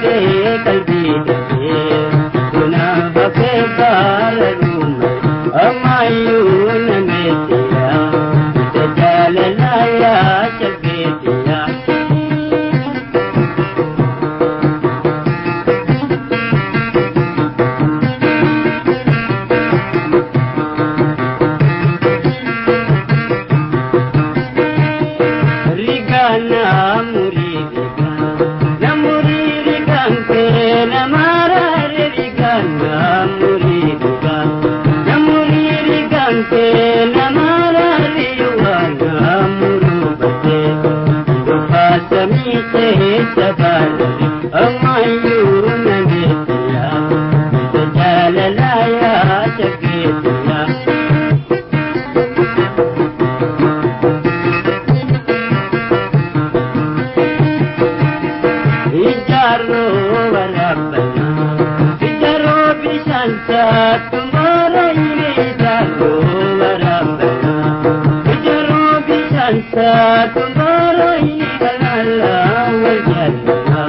kalbi dake tuna bake bararum amayun metiya tajalaya chabetiya rigana muririga namuririgan ke namara rigana muririga namuririgan ke namara riwana murubate dupasami se sabar amayun metiya tajalaya chabetiya Ijaro warabana, ijaro bisanta tumara ini ijaro warabana, ijaro bisanta tumara ini halala wajalna,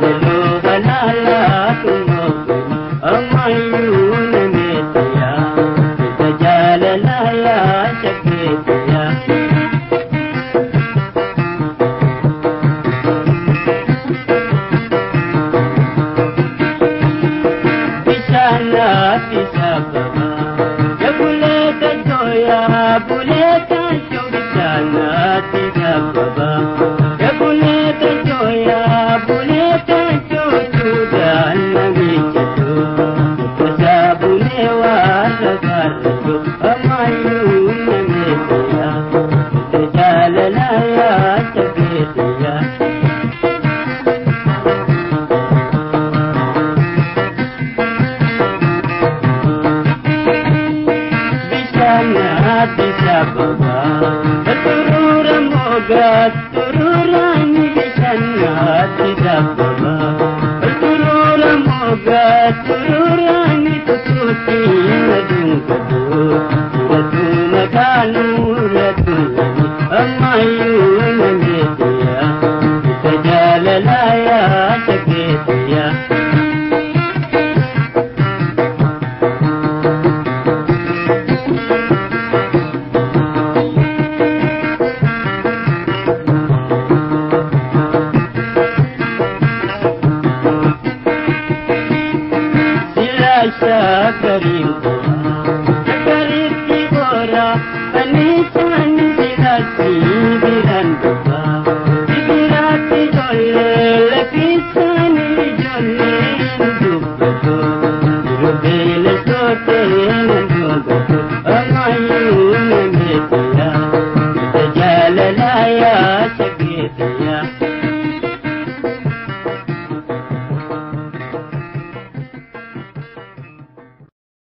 jalalo halala tumogu amayun metiya, tajalala chabetiya. Sababa ya buleta joya buleta chobisana sababa ya buleta joya buleta chochudan nabichatu sabune wa sagarjo amayun metiya tajalala ya chabetiya Sababa turura moga turura nibishana sababa turura moga turura nitusuti nadungadu raduna kanuratu amayun metiya tajalala ya chabetiya Karim Kariti Gora Anisan Sidati Biran Baba Ibirati Jolle Lepisani Jolle Ndubato Rubele Sote Ndubato Amayun Metiya Tajalala